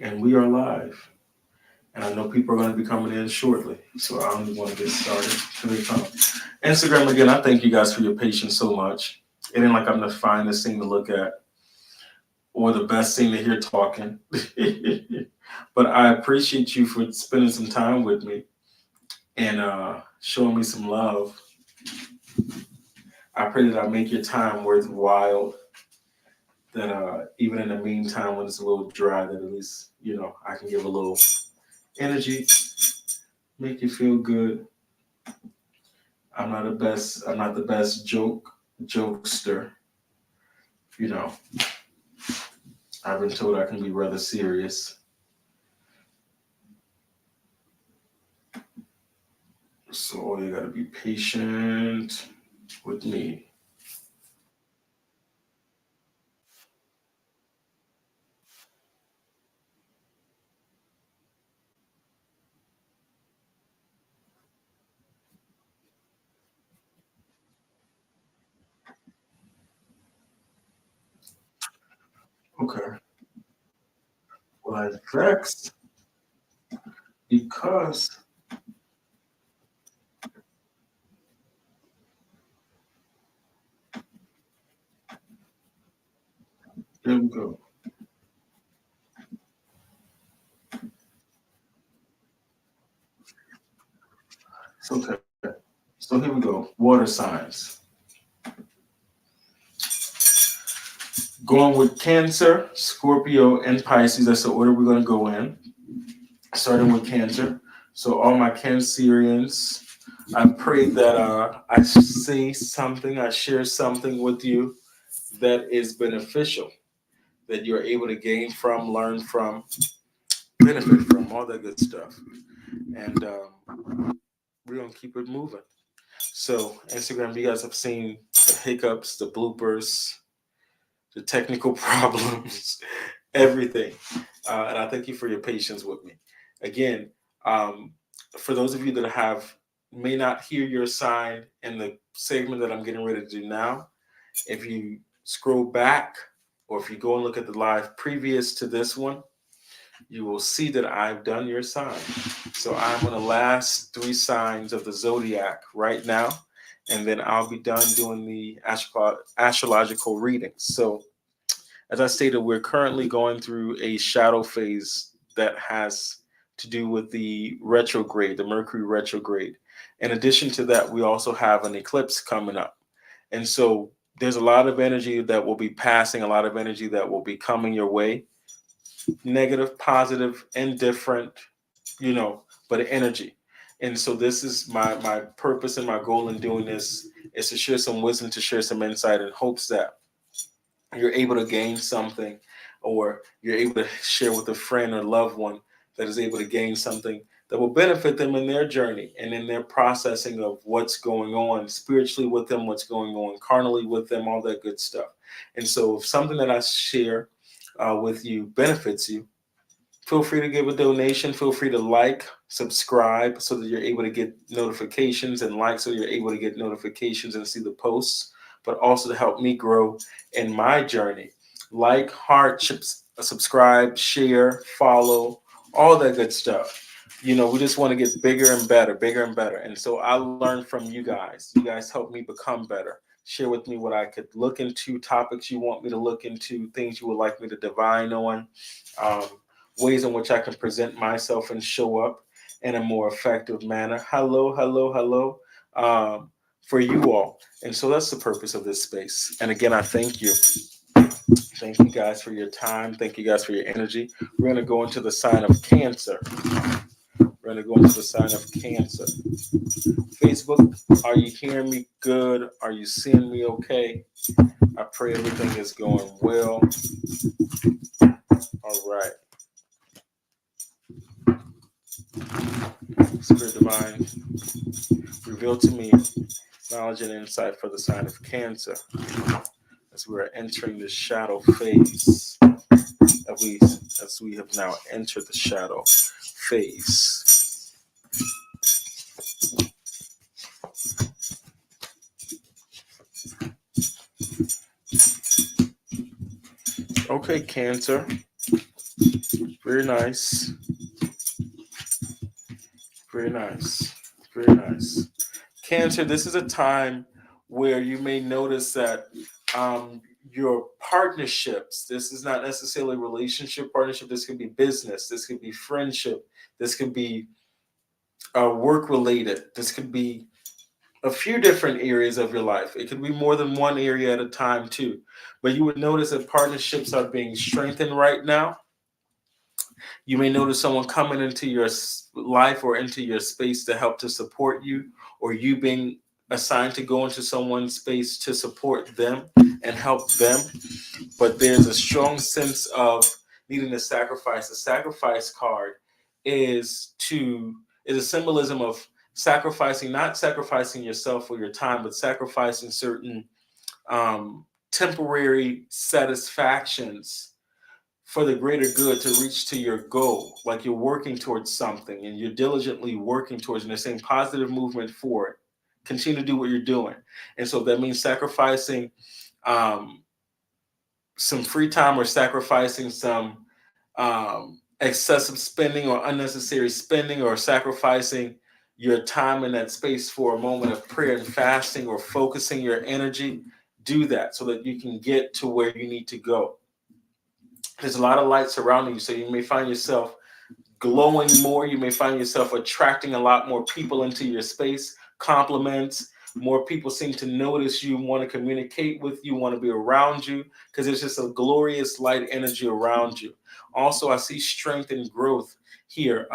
and we are live. And I know people are going to be coming in shortly, so I only want to get started. Here they come. Instagram, again, I thank you guys for your patience so much. It ain't like I'm the finest thing to look at or the best thing to hear talking. But I appreciate you for spending some time with me and showing me some love. I pray that I make your time worthwhile. That even in the meantime, when it's a little dry, that at least I can give a little energy, make you feel good. I'm not the best jokester. You know, I've been told I can be rather serious. So you gotta be patient with me. Okay. Well, I'm vexed because there we go. It's okay. So here we go. Water signs. Going with Cancer, Scorpio, and Pisces. That's the order we're gonna go in. Starting with Cancer. So all my Cancerians, I pray that I say something, I share something with you that is beneficial, that you're able to gain from, learn from, benefit from, all that good stuff. And we're gonna keep it moving. So Instagram, you guys have seen the hiccups, the bloopers, the technical problems, everything. And I thank you for your patience with me. Again, um, for those of you that may not hear your sign in the segment that I'm getting ready to do now, if you scroll back or if you go and look at the live previous to this one, you will see that I've done your sign. So I'm on the last three signs of the zodiac right now, and then I'll be done doing the astrological readings. So as I stated, we're currently going through a shadow phase that has to do with the retrograde, the Mercury retrograde. In addition to that, we also have an eclipse coming up. And so there's a lot of energy that will be passing, a lot of energy that will be coming your way, negative, positive, indifferent, but energy. And so this is my purpose and my goal in doing this is to share some wisdom, to share some insight in hopes that you're able to gain something or you're able to share with a friend or loved one that is able to gain something that will benefit them in their journey and in their processing of what's going on spiritually with them, what's going on carnally with them, all that good stuff. And so if something that I share with you benefits you, feel free to give a donation. Feel free to like, subscribe so that you're able to get notifications, and like so you're able to get notifications and see the posts, but also to help me grow in my journey. Like, heart, subscribe, share, follow, all that good stuff. We just want to get bigger and better, bigger and better. And so I learn from you guys. You guys help me become better. Share with me what I could look into, topics you want me to look into, things you would like me to divine on. Um, Ways in which I can present myself and show up in a more effective manner. Hello, hello, hello, for you all. And so that's the purpose of this space. And again, I thank you. Thank you guys for your time. Thank you guys for your energy. We're going to go into the sign of Cancer. We're going to go into the sign of Cancer. Facebook, are you hearing me good? Are you seeing me okay? I pray everything is going well. All right. Spirit Divine, reveal to me knowledge and insight for the sign of Cancer as we are entering the shadow phase. As we have now entered the shadow phase. Okay, Cancer. Spirit Very nice. Very nice. Very nice. Cancer, this is a time where you may notice that your partnerships, this is not necessarily relationship partnership, this could be business, this could be friendship, this could be work related, this could be a few different areas of your life. It could be more than one area at a time too. But you would notice that partnerships are being strengthened right now. You may notice someone coming into your life or into your space to help to support you, or you being assigned to go into someone's space to support them and help them. But there's a strong sense of needing to sacrifice. The sacrifice card is a symbolism of sacrificing, not sacrificing yourself or your time, but sacrificing certain temporary satisfactions for the greater good to reach to your goal. Like you're working towards something and you're diligently working towards, and they're saying positive movement for it. Continue to do what you're doing. And so that means sacrificing some free time, or sacrificing some excessive spending or unnecessary spending, or sacrificing your time in that space for a moment of prayer and fasting, or focusing your energy. Do that so that you can get to where you need to go. There's a lot of light surrounding you, so you may find yourself glowing more. You may find yourself attracting a lot more people into your space, compliments. More people seem to notice you, want to communicate with you, want to be around you, because there's just a glorious light energy around you. Also, I see strength and growth here,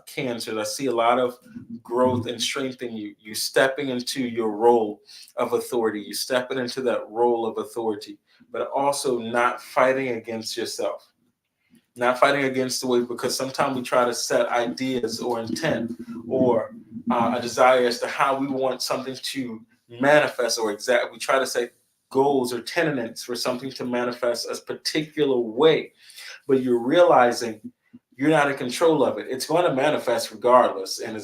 Cancer. I see a lot of growth and strength in you. You stepping into your role of authority. You stepping into that role of authority, but also not fighting against yourself. Not fighting against the way, because sometimes we try to set ideas or intent or a desire as to how we want something to manifest, or we try to set goals or tenets for something to manifest a particular way, but you're realizing you're not in control of it. It's going to manifest regardless, and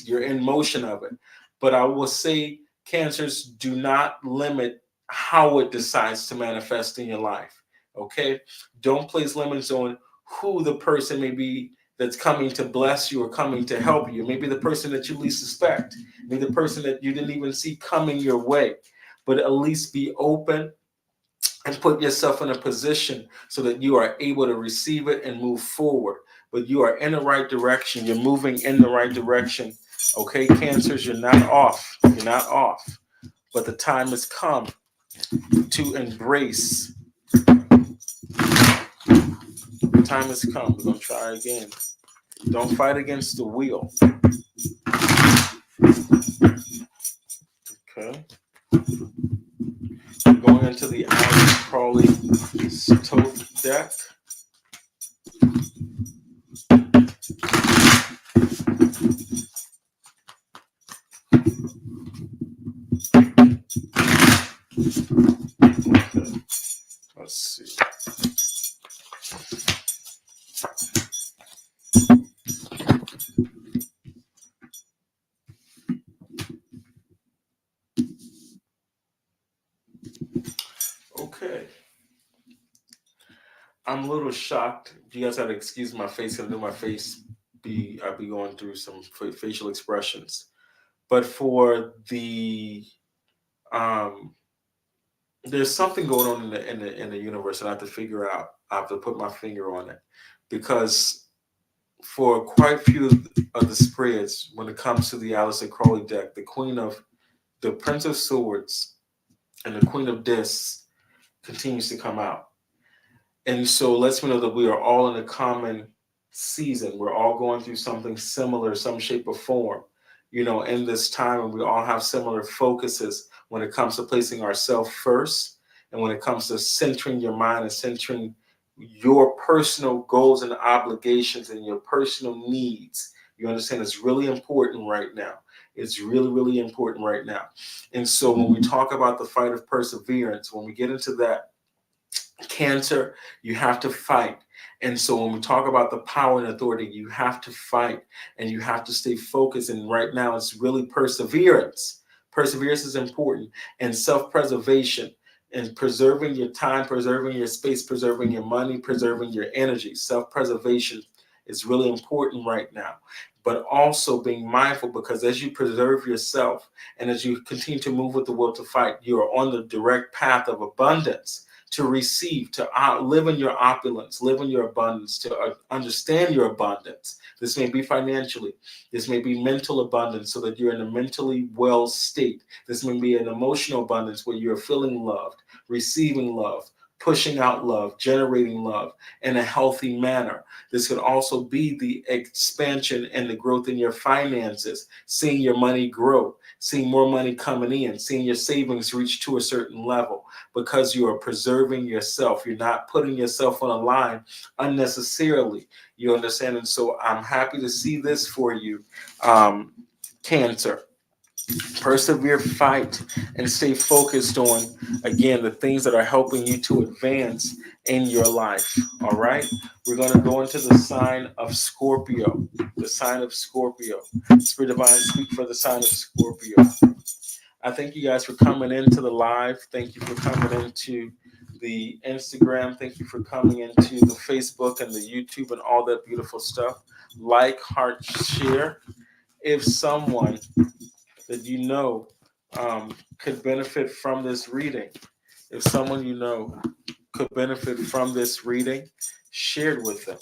you're in motion of it. But I will say, Cancers, do not limit how it decides to manifest in your life. Okay? Don't place limits on who the person may be that's coming to bless you or coming to help you. Maybe the person that you least suspect, maybe the person that you didn't even see coming your way. But at least be open and put yourself in a position so that you are able to receive it and move forward. But you are in the right direction. You're moving in the right direction. Okay, Cancers, you're not off. You're not off. But the time has come to embrace. The time has come. We're going to try again. Don't fight against the wheel. Okay. Going into the Alice Crawley Tote deck. Okay. Let's see. Okay. I'm a little shocked. You guys have to excuse my face. I know my face I'll be going through some facial expressions. But for the there's something going on in the universe, and I have to figure out. I have to put my finger on it, because for quite a few of the spreads, when it comes to the Aleister Crowley deck, the Prince of Swords and the Queen of Discs continues to come out. And so it lets me know that we are all in a common season. We're all going through something similar, some shape or form, in this time, and we all have similar focuses when it comes to placing ourselves first, and when it comes to centering your mind and centering your personal goals and obligations and your personal needs. You understand, it's really important right now. It's really, really important right now. And so when we talk about the fight of perseverance, when we get into that, Cancer, you have to fight. And so when we talk about the power and authority, you have to fight and you have to stay focused. And right now it's really perseverance. Perseverance is important, and self-preservation, and preserving your time, preserving your space, preserving your money, preserving your energy. Self-preservation is really important right now. But also being mindful, because as you preserve yourself and as you continue to move with the will to fight, you are on the direct path of abundance, to receive, to live in your opulence, live in your abundance, to understand your abundance. This may be financially, this may be mental abundance, so that you're in a mentally well state. This may be an emotional abundance where you're feeling loved, receiving love, pushing out love, generating love in a healthy manner. This could also be the expansion and the growth in your finances, seeing your money grow, seeing more money coming in, seeing your savings reach to a certain level, because you are preserving yourself. You're not putting yourself on a line unnecessarily. You understand? And so I'm happy to see this for you, Cancer. Persevere, fight, and stay focused on, again, the things that are helping you to advance in your life. All right? We're going to go into the sign of Scorpio. The sign of Scorpio. Spirit Divine, speak for the sign of Scorpio. I thank you guys for coming into the live. Thank you for coming into the Instagram. Thank you for coming into the Facebook and the YouTube and all that beautiful stuff. Like, heart, share. If someone that you know could benefit from this reading, if someone you know could benefit from this reading, share it with them.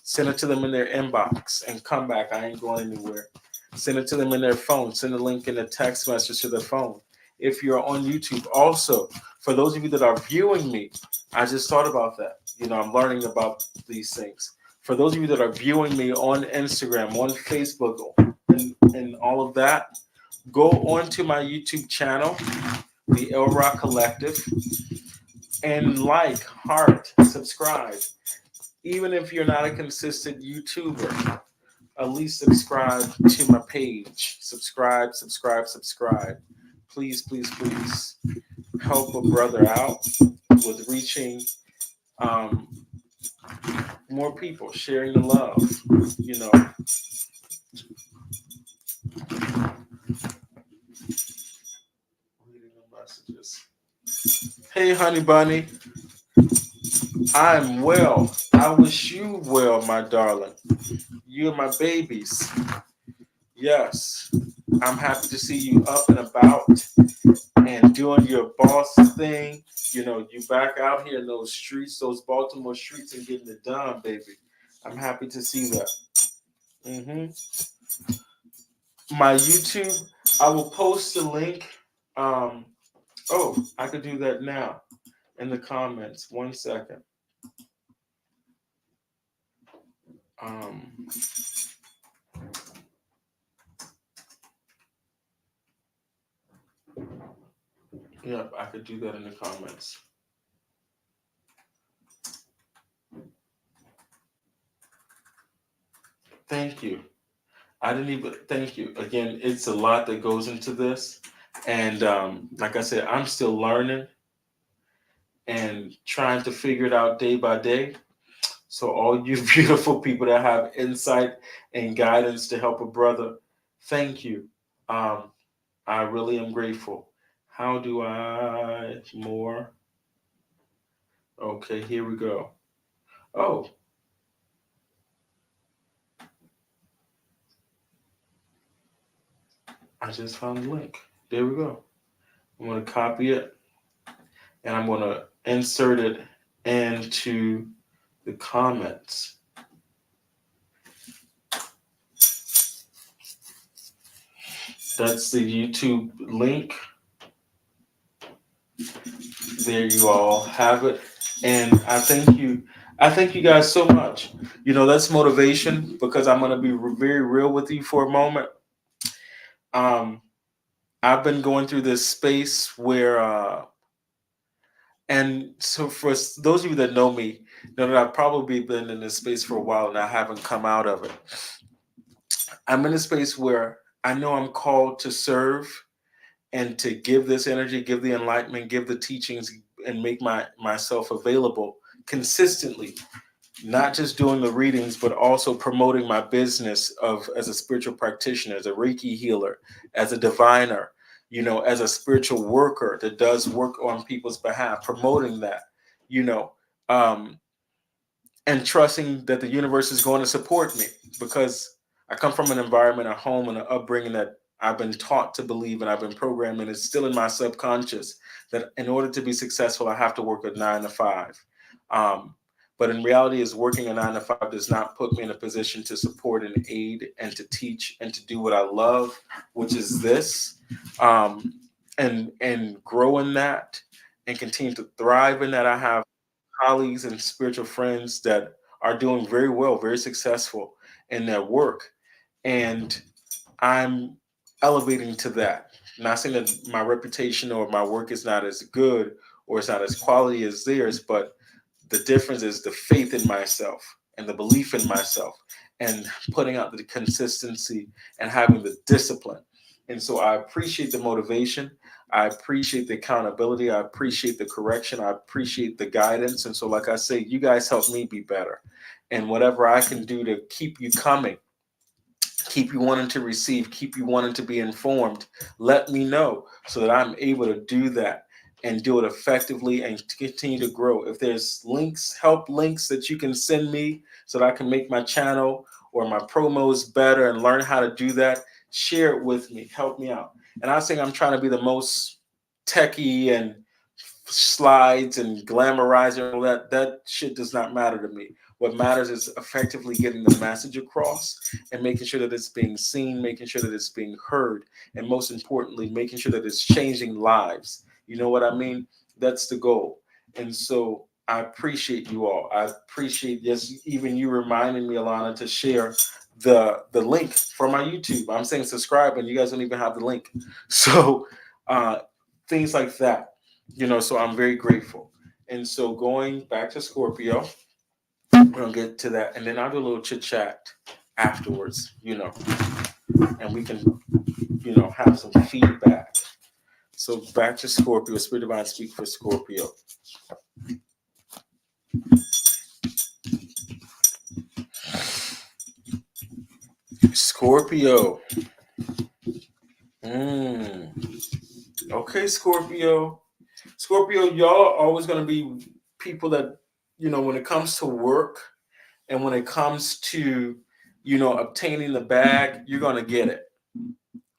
Send it to them in their inbox and come back. I ain't going anywhere. Send it to them in their phone. Send a link in a text message to their phone. If you're on YouTube, also, for those of you that are viewing me, I just thought about that. You know, I'm learning about these things. For those of you that are viewing me on Instagram, on Facebook, and all of that, go onto my YouTube channel, the El Rock Collective, and like, heart, subscribe. Even if you're not a consistent YouTuber, at least subscribe to my page. Subscribe. Please, please, please help a brother out with reaching more people, sharing the love, you know. Reading the messages. Hey, honey bunny. I'm well. I wish you well, my darling. You and my babies. Yes. I'm happy to see you up and about and doing your boss thing. You know, you back out here in those streets, those Baltimore streets, and getting it done, baby. I'm happy to see that. My YouTube, I will post a link. I could do that now in the comments. 1 second. Yep, I could do that in the comments. Thank you. I didn't even thank you. Again, it's a lot that goes into this. And like I said, I'm still learning and trying to figure it out day by day. So all you beautiful people that have insight and guidance to help a brother, thank you. I really am grateful. How do I more? Okay, here we go. Oh, I just found the link. There we go. I'm going to copy it and I'm going to insert it into the comments. That's the YouTube link. There you all have it. And I thank you. I thank you guys so much. You know, that's motivation, because I'm going to be very real with you for a moment. I've been going through this space where, and so for those of you that know me, know that I've probably been in this space for a while and I haven't come out of it. I'm in a space where I know I'm called to serve and to give this energy, give the enlightenment, give the teachings, and make myself available consistently. Not just doing the readings, but also promoting my business as a spiritual practitioner, as a Reiki healer, as a diviner, you know, as a spiritual worker that does work on people's behalf, promoting that, you know. and trusting that the universe is going to support me, because I come from an environment, a home, and an upbringing that I've been taught to believe, and I've been programmed, and it's still in my subconscious that in order to be successful, I have to work a 9 to 5. Um, but in reality, is working a 9 to 5 does not put me in a position to support and aid and to teach and to do what I love, which is this, um, and grow in that and continue to thrive in that. I have colleagues and spiritual friends that are doing very well, very successful in their work. And I'm elevating to that. Not saying that my reputation or my work is not as good or it's not as quality as theirs, but the difference is the faith in myself and the belief in myself and putting out the consistency and having the discipline. And so I appreciate the motivation. I appreciate the accountability. I appreciate the correction. I appreciate the guidance. And so, like I say, you guys help me be better. And whatever I can do to keep you coming, keep you wanting to receive, keep you wanting to be informed, let me know so that I'm able to do that and do it effectively and to continue to grow. If there's links, help links that you can send me so that I can make my channel or my promos better and learn how to do that, share it with me, help me out. And I think I'm trying to be the most techie and slides and glamorizing all that shit does not matter to me. What matters is effectively getting the message across and making sure that it's being seen, making sure that it's being heard, and most importantly, making sure that it's changing lives. You know what I mean? That's the goal. And so I appreciate you all. I appreciate just even you reminding me, Alana, to share the link for my YouTube. I'm saying subscribe, and you guys don't even have the link. So things like that, so I'm very grateful. And so going back to Scorpio, we're gonna get to that, and then I'll do a little chit chat afterwards, and we can, have some feedback. So back to Scorpio, Spirit Divine speak for Scorpio. Scorpio. Okay, Scorpio. Scorpio, y'all are always gonna be people that, when it comes to work and when it comes to, obtaining the bag, you're gonna get it.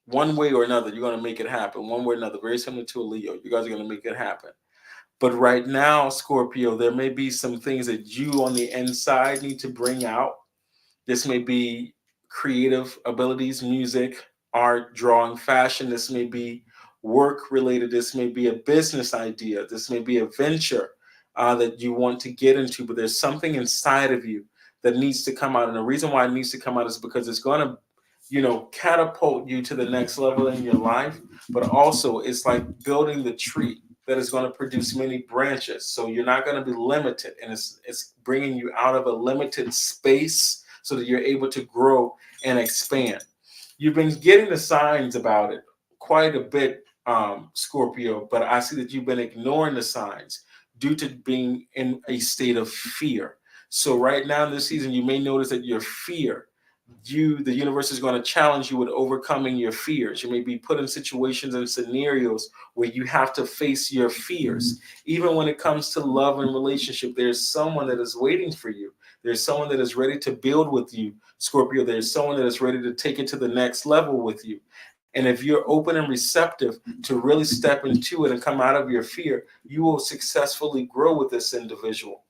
One way or another, you're going to make it happen. One way or another, very similar to a Leo. You guys are going to make it happen. But right now, Scorpio, there may be some things that you on the inside need to bring out. This may be creative abilities, music, art, drawing, fashion. This may be work related. This may be a business idea. This may be a venture that you want to get into. But there's something inside of you that needs to come out. And the reason why it needs to come out is because it's going to catapult you to the next level in your life, but also it's like building the tree that is going to produce many branches. So you're not going to be limited, and it's bringing you out of a limited space so that you're able to grow and expand. You've been getting the signs about it quite a bit, Scorpio, but I see that you've been ignoring the signs due to being in a state of fear. So right now in this season, you may notice that your fear, the universe is going to challenge you with overcoming your fears. You may be put in situations and scenarios where you have to face your fears. Even when it comes to love and relationship, there's someone that is waiting for you. There's someone that is ready to build with you, Scorpio. There's someone that is ready to take it to the next level with you. And if you're open and receptive to really step into it and come out of your fear, you will successfully grow with this individual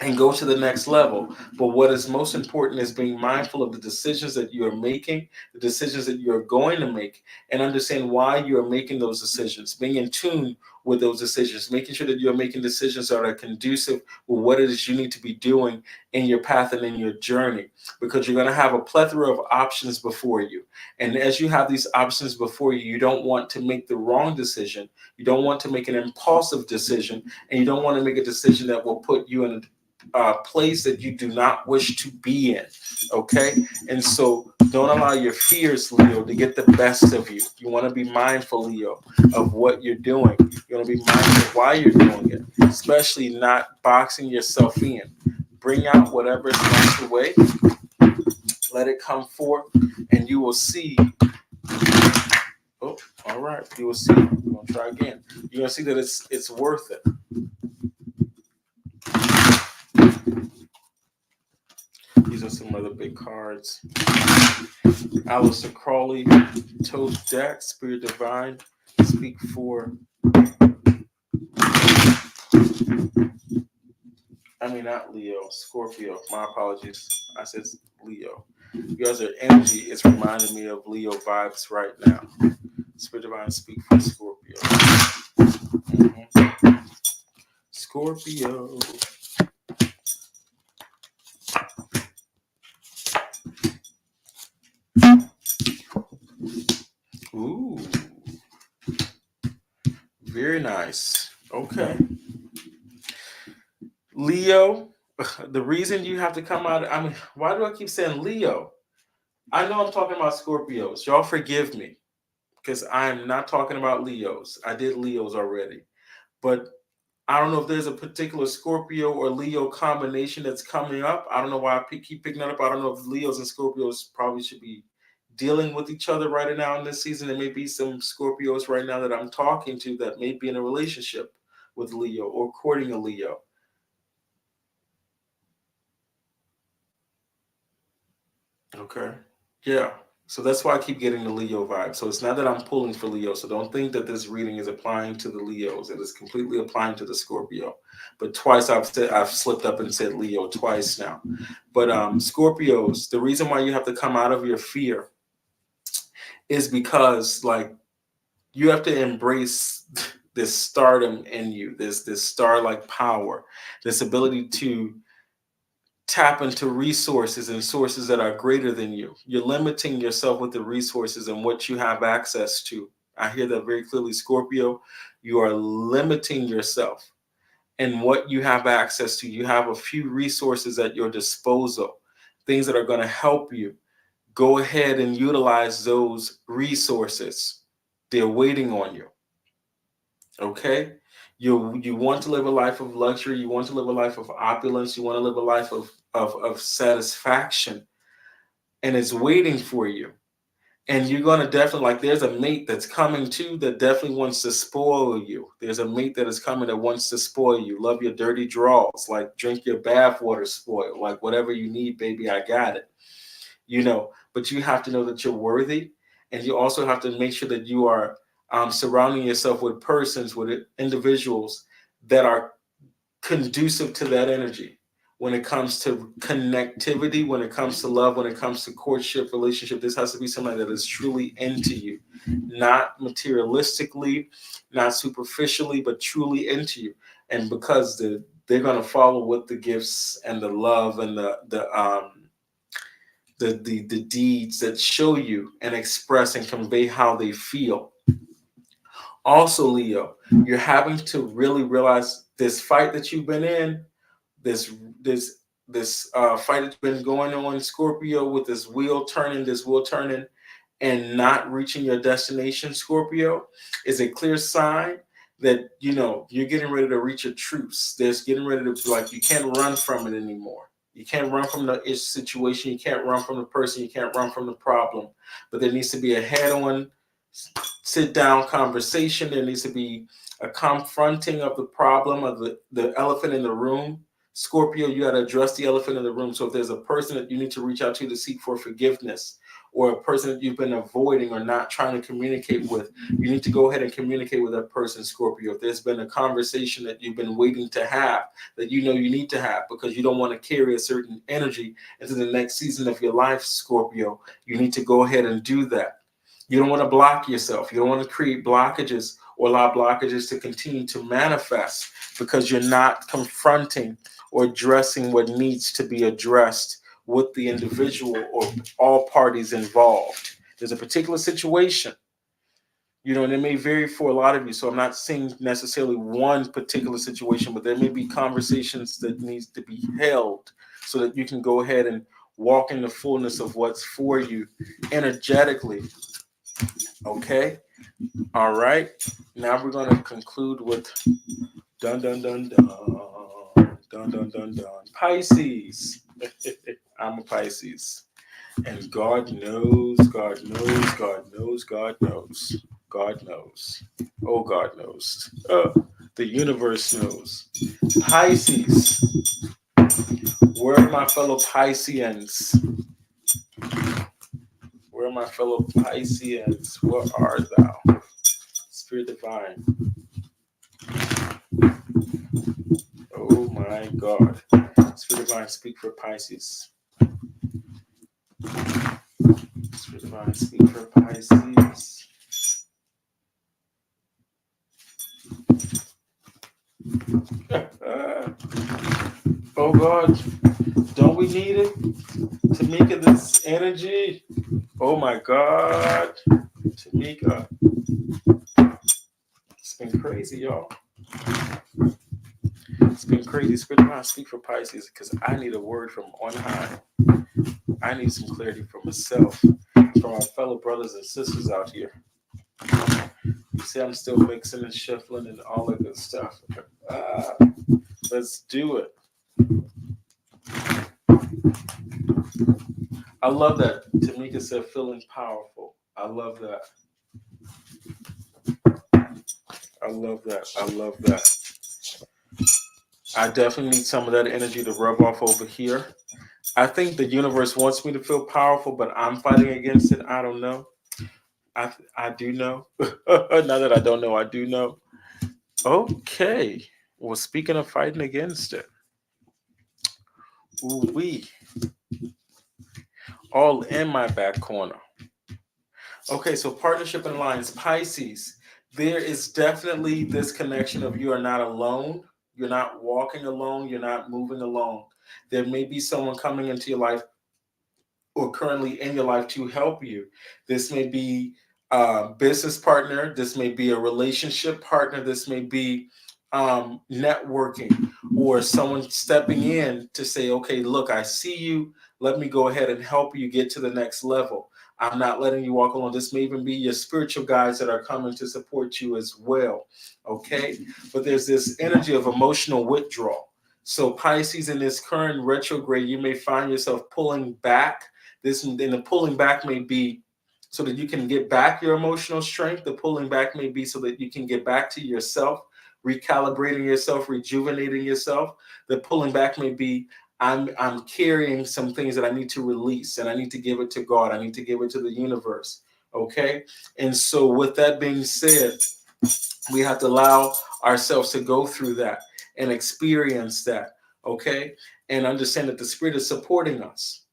and go to the next level. But what is most important is being mindful of the decisions that you're making, the decisions that you're going to make, and understand why you're making those decisions, being in tune with those decisions, making sure that you're making decisions that are conducive with what it is you need to be doing in your path and in your journey, because you're going to have a plethora of options before you. And as you have these options before you, you don't want to make the wrong decision. You don't want to make an impulsive decision, and you don't want to make a decision that will put you in a place that you do not wish to be in. Okay. And so don't allow your fears, Leo, to get the best of you. You want to be mindful, Leo, of what you're doing. You want to be mindful of why you're doing it, especially not boxing yourself in. Bring out whatever is locked away, let it come forth, and you will see. Oh, all right. You will see. We're going to try again. You're going to see that it's worth it. of some other big cards. Aleister Crowley, Toast Deck, Spirit Divine, speak for. Not Leo, Scorpio. My apologies. I said Leo. You guys' energy is reminding me of Leo vibes right now. Spirit Divine, speak for Scorpio. Mm-hmm. Scorpio. Ooh. Very nice. Okay. Leo, the reason you have to come out, why do I keep saying Leo? I know I'm talking about Scorpios. Y'all forgive me because I'm not talking about Leos. I did Leos already. But I don't know if there's a particular Scorpio or Leo combination that's coming up. I don't know why I keep picking that up. I don't know if Leos and Scorpios probably should be dealing with each other right now in this season. There may be some Scorpios right now that I'm talking to that may be in a relationship with Leo or courting a Leo. Okay. Yeah. So that's why I keep getting the Leo vibe. So it's not that I'm pulling for Leo. So don't think that this reading is applying to the Leos. It is completely applying to the Scorpio. But twice I've slipped up and said Leo twice now. But Scorpios, the reason why you have to come out of your fear is because you have to embrace this stardom in you, this star-like power, this ability to tap into resources and sources that are greater than you. You're limiting yourself with the resources and what you have access to. I hear that very clearly, Scorpio. You are limiting yourself and what you have access to. You have a few resources at your disposal, things that are going to help you. Go ahead and utilize those resources. They're waiting on you. Okay? You want to live a life of luxury. You want to live a life of opulence. You want to live a life of satisfaction. And it's waiting for you. And you're going to definitely, there's a mate that's coming too that definitely wants to spoil you. There's a mate that is coming that wants to spoil you. Love your dirty draws. Drink your bath water spoil. Whatever you need, baby, I got it. But you have to know that you're worthy. And you also have to make sure that you are surrounding yourself with persons, with individuals that are conducive to that energy. When it comes to connectivity, when it comes to love, when it comes to courtship, relationship, this has to be somebody that is truly into you, not materialistically, not superficially, but truly into you. And because they're going to follow with the gifts and the love and the deeds that show you and express and convey how they feel. Also, Leo, you're having to really realize this fight that you've been in, this fight that's been going on, Scorpio, with this wheel turning, and not reaching your destination, Scorpio, is a clear sign that you're getting ready to reach a truce. There's getting ready to you can't run from it anymore. You can't run from the situation. You can't run from the person. You can't run from the problem. But there needs to be a head-on, sit-down conversation. There needs to be a confronting of the problem, of the elephant in the room. Scorpio, you got to address the elephant in the room. So if there's a person that you need to reach out to seek for forgiveness, or a person that you've been avoiding or not trying to communicate with, you need to go ahead and communicate with that person, Scorpio. If there's been a conversation that you've been waiting to have, that you need to have because you don't want to carry a certain energy into the next season of your life, Scorpio, you need to go ahead and do that. You don't want to block yourself. You don't want to create blockages or allow blockages to continue to manifest because you're not confronting or addressing what needs to be addressed with the individual or all parties involved. There's a particular situation, and it may vary for a lot of you. So I'm not saying necessarily one particular situation, but there may be conversations that needs to be held so that you can go ahead and walk in the fullness of what's for you energetically. Okay. All right. Now we're going to conclude with dun dun dun dun dun dun dun dun Pisces. I'm a Pisces, and God knows, God knows, God knows, God knows, God knows. Oh, God knows. The universe knows. Pisces. Where are my fellow Pisceans? Where are my fellow Pisceans? Where art thou? Spirit divine. Oh my God. Spirit divine, speak for Pisces. Spirit divine, speak for Pisces. Oh God, don't we need it? Tamika, this energy. Oh my God. Tamika. It's been crazy, y'all. It's been crazy. Spirit divine, speak for Pisces because I need a word from on high. I need some clarity for myself, for my fellow brothers and sisters out here. You see, I'm still mixing and shuffling and all that good stuff. Let's do it. I love that. Tamika said, feeling powerful. I love that. I love that. I love that. I definitely need some of that energy to rub off over here. I think the universe wants me to feel powerful, but I'm fighting against it. I don't know. I do know. Now that I don't know, I do know. Okay. Well, speaking of fighting against it, ooh wee, all in my back corner. Okay, so partnership and alliance, Pisces. There is definitely this connection of you are not alone. You're not walking alone. You're not moving alone. There may be someone coming into your life or currently in your life to help you. This may be a business partner. This may be a relationship partner. This may be networking or someone stepping in to say, okay, look, I see you. Let me go ahead and help you get to the next level. I'm not letting you walk alone. This may even be your spiritual guides that are coming to support you as well. Okay. But there's this energy of emotional withdrawal. So Pisces, in this current retrograde, you may find yourself pulling back. This and the pulling back may be so that you can get back your emotional strength. The pulling back may be so that you can get back to yourself, recalibrating yourself, rejuvenating yourself. The pulling back may be I'm carrying some things that I need to release and I need to give it to God. I need to give it to the universe. Okay. And so with that being said, we have to allow ourselves to go through that and experience that. Okay. And understand that the spirit is supporting us.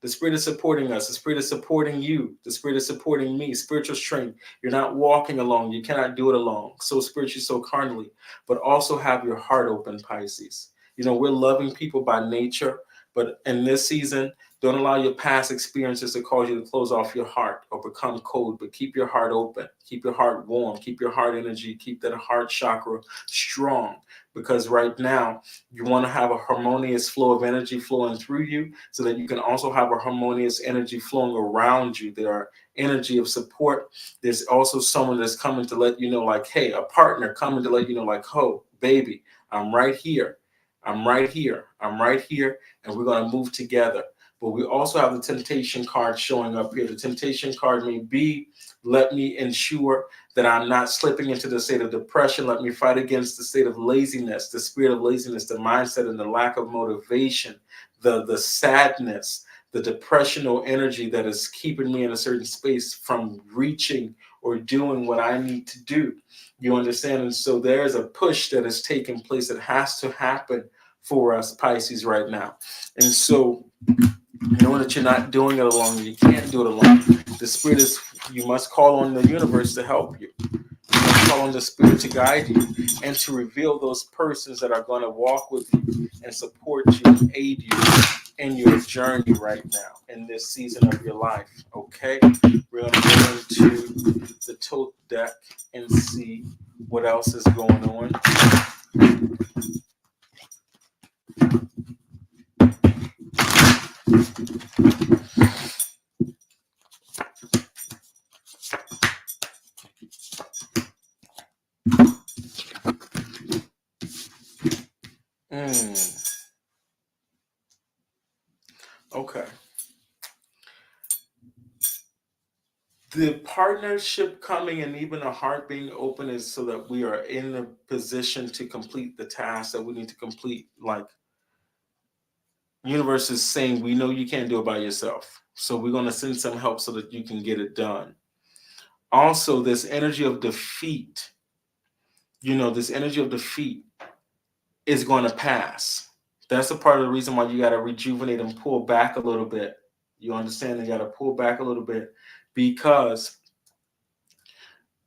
The spirit is supporting us. The spirit is supporting you. The spirit is supporting me. Spiritual strength. You're not walking alone. You cannot do it alone. So spiritually, so carnally. But also have your heart open, Pisces. You know, we're loving people by nature. But in this season, don't allow your past experiences to cause you to close off your heart or become cold. But keep your heart open. Keep your heart warm. Keep your heart energy. Keep that heart chakra strong. Because right now, you want to have a harmonious flow of energy flowing through you so that you can also have a harmonious energy flowing around you. There are energy of support. There's also someone that's coming to let you know, like, hey, a partner coming to let you know, like, oh, baby, I'm right here. I'm right here. I'm right here. And we're going to move together. But we also have the temptation card showing up here. The temptation card may be, let me ensure that I'm not slipping into the state of depression. Let me fight against the state of laziness, the spirit of laziness, the mindset and the lack of motivation, the sadness, the depressional energy that is keeping me in a certain space from reaching or doing what I need to do. You understand? And so there's a push that is taking place that has to happen for us Pisces right now. And so knowing that you're not doing it alone, you can't do it alone. The spirit is, you must call on the universe to help you. You must call on the spirit to guide you and to reveal those persons that are going to walk with you and support you and aid you in your journey right now in this season of your life. Okay, we're going to go into the tote deck and see what else is going on. Okay. The partnership coming and even a heart being open is so that we are in a position to complete the task that we need to complete. Like Universe is saying, we know you can't do it by yourself. So we're going to send some help so that you can get it done. Also, this energy of defeat, this energy of defeat is going to pass. That's a part of the reason why you got to rejuvenate and pull back a little bit. You understand? You got to pull back a little bit because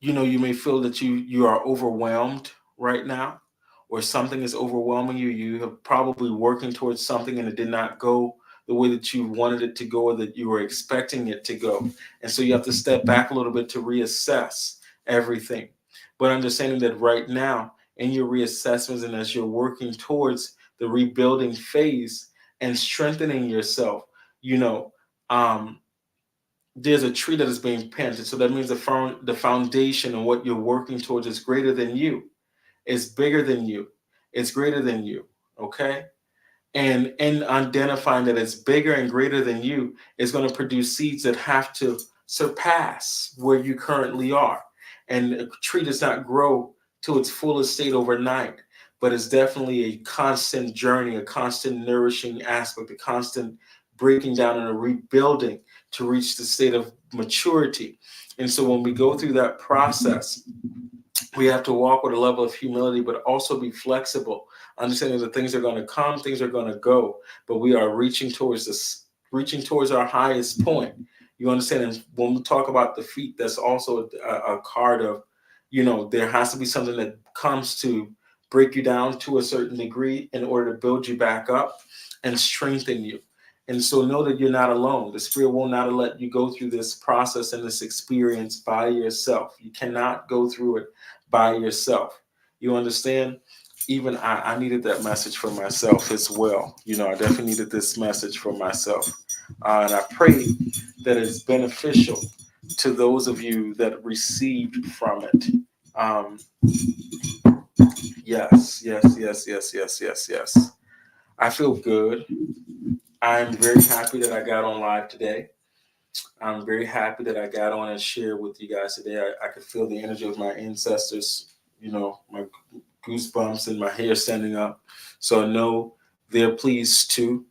you may feel that you are overwhelmed right now, or something is overwhelming you. You have probably working towards something and it did not go the way that you wanted it to go, or that you were expecting it to go. And so you have to step back a little bit to reassess everything. But understanding that right now in your reassessments, and as you're working towards the rebuilding phase and strengthening yourself, you know, um, there's a tree that is being planted. So that means the foundation and what you're working towards is greater than you. It's bigger than you. It's greater than you. Okay. And in identifying that it's bigger and greater than you is going to produce seeds that have to surpass where you currently are. And a tree does not grow to its fullest state overnight, but it's definitely a constant journey, a constant nourishing aspect, a constant breaking down and a rebuilding to reach the state of maturity. And so when we go through that process, we have to walk with a level of humility, but also be flexible, understanding that things are going to come, things are going to go, but we are reaching towards our highest point. You understand? And when we talk about defeat, that's also a card of, there has to be something that comes to break you down to a certain degree in order to build you back up and strengthen you. And so know that you're not alone. The spirit will not let you go through this process and this experience by yourself. You cannot go through it by yourself. You understand? Even I needed that message for myself as well. I definitely needed this message for myself. And I pray that it's beneficial to those of you that received from it. Um, yes, yes, yes, yes, yes, yes, yes. I feel good. I'm very happy that I got on live today. I'm very happy that I got on and shared with you guys today. I could feel the energy of my ancestors, my goosebumps and my hair standing up. So I know they're pleased too.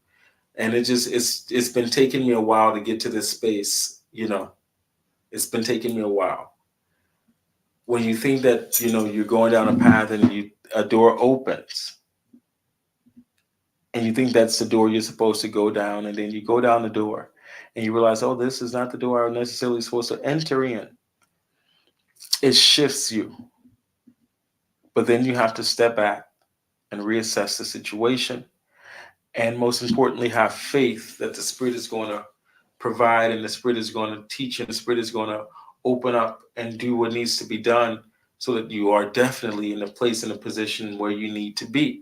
And it's been taking me a while to get to this space. It's been taking me a while. When you think that, you're going down a path and a door opens, and you think that's the door you're supposed to go down, and then you go down the door and you realize, oh, this is not the door I'm necessarily supposed to enter in. It shifts you. But then you have to step back and reassess the situation. And most importantly, have faith that the Spirit is going to provide, and the Spirit is going to teach, and the Spirit is going to open up and do what needs to be done so that you are definitely in a place, in a position where you need to be.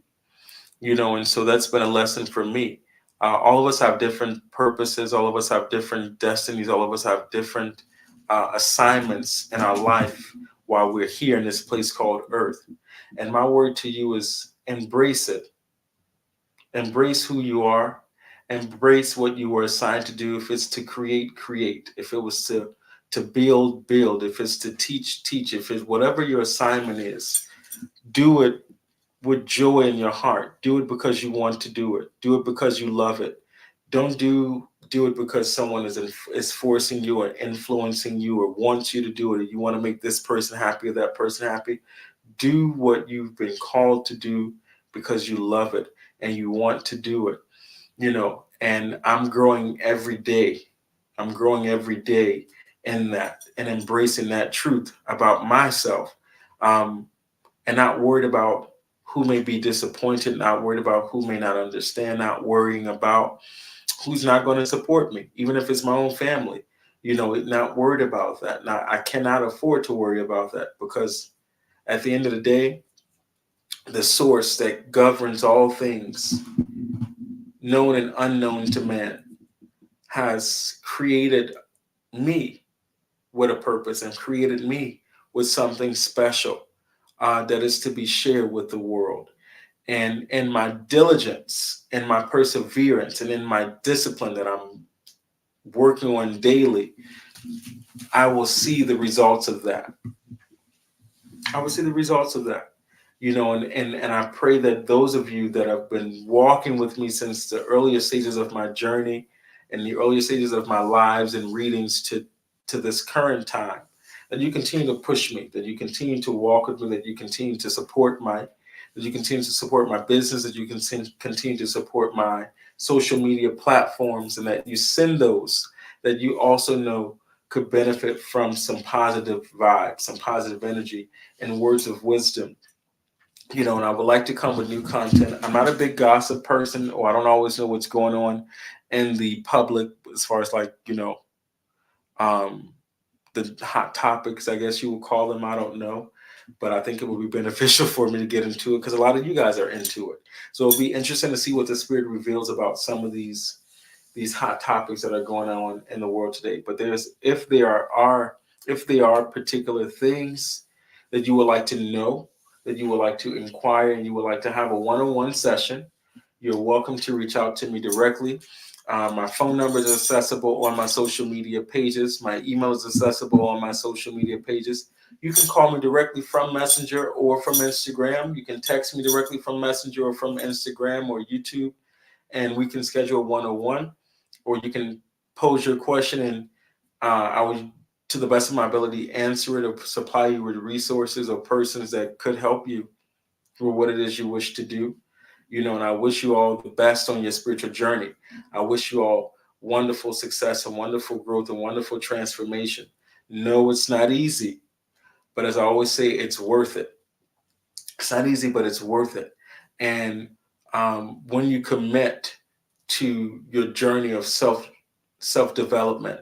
And so that's been a lesson for me. All of us have different purposes. All of us have different destinies. All of us have different assignments in our life while we're here in this place called Earth. And my word to you is embrace it. Embrace who you are. Embrace what you were assigned to do. If it's to create, create. If it was to build, build. If it's to teach, teach. If it's whatever your assignment is, do it with joy in your heart. Do it because you want to do it. Do it because you love it. Don't do it because someone is forcing you or influencing you or wants you to do it, or you want to make this person happy or that person happy. Do what you've been called to do because you love it and you want to do it. And I'm growing every day. I'm growing every day in that and embracing that truth about myself. And not worried about who may be disappointed, not worried about who may not understand, not worrying about who's not going to support me, even if it's my own family. Not worried about that. Now, I cannot afford to worry about that, because at the end of the day, the source that governs all things, known and unknown to man, has created me with a purpose and created me with something special that is to be shared with the world. And in my diligence and my perseverance and in my discipline that I'm working on daily, I will see the results of that. I will see the results of that. and I pray that those of you that have been walking with me since the earlier stages of my journey and the earlier stages of my lives and readings to this current time, that you continue to push me, that you continue to walk with me, that you continue to support that you continue to support my business, that you can continue to support my social media platforms, and that you send those that you also know could benefit from some positive vibes, some positive energy, and words of wisdom. And I would like to come with new content. I'm not a big gossip person, or I don't always know what's going on in the public as far as like, um, the hot topics, I guess you would call them. I don't know. But I think it would be beneficial for me to get into it because a lot of you guys are into it. So it'll be interesting to see what the spirit reveals about some of these hot topics that are going on in the world today. But if there are particular things that you would like to know, that you would like to inquire, and you would like to have a one-on-one session, you're welcome to reach out to me directly. My phone number is accessible on my social media pages. My email is accessible on my social media pages. You can call me directly from Messenger or from Instagram. You can text me directly from Messenger or from Instagram or YouTube, and we can schedule a one-on-one, or you can pose your question, and I will, to the best of my ability, answer it or supply you with resources or persons that could help you for what it is you wish to do. And I wish you all the best on your spiritual journey. I wish you all wonderful success and wonderful growth and wonderful transformation. No, it's not easy, but as I always say, it's worth it. It's not easy, but it's worth it. And when you commit to your journey of self development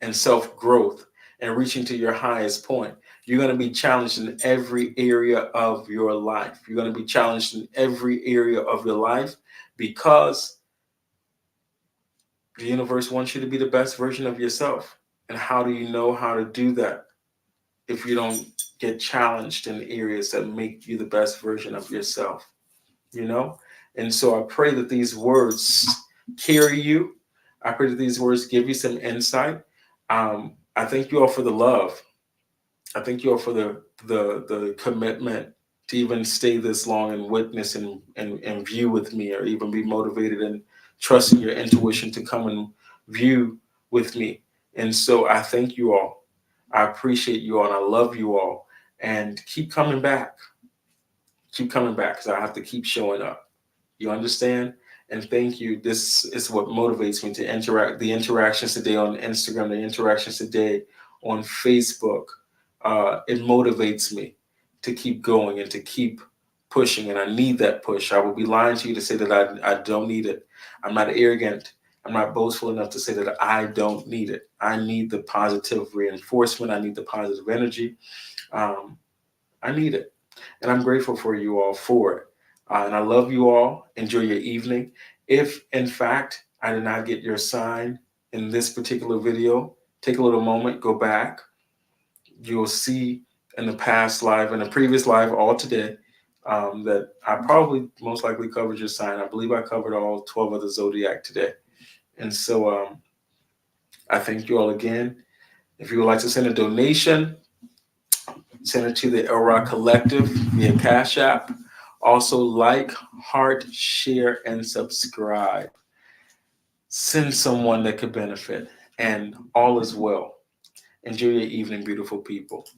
and self growth and reaching to your highest point, you're going to be challenged in every area of your life. You're going to be challenged in every area of your life because the universe wants you to be the best version of yourself. And how do you know how to do that if you don't get challenged in areas that make you the best version of yourself? And so I pray that these words carry you. I pray that these words give you some insight. I thank you all for the love. I thank you all for the commitment to even stay this long and witness and view with me, or even be motivated and trusting your intuition to come and view with me. And so I thank you all. I appreciate you all, and I love you all. And keep coming back. Keep coming back, because I have to keep showing up. You understand? And thank you. This is what motivates me to interact. The interactions today on Instagram, the interactions today on Facebook, it motivates me to keep going and to keep pushing. And I need that push. I would be lying to you to say that I don't need it. I'm not arrogant. I'm not boastful enough to say that I don't need it. I need the positive reinforcement. I need the positive energy. I need it. And I'm grateful for you all for it. And I love you all. Enjoy your evening. If, in fact, I did not get your sign in this particular video, take a little moment, go back. You'll see in the past live, in the previous live, all today, that I probably most likely covered your sign. I believe I covered all 12 of the zodiac today. And so I thank you all again. If you would like to send a donation, send it to the Elra Collective via Cash App. Also, like, heart, share, and subscribe. Send someone that could benefit, and all is well. Enjoy your evening, beautiful people.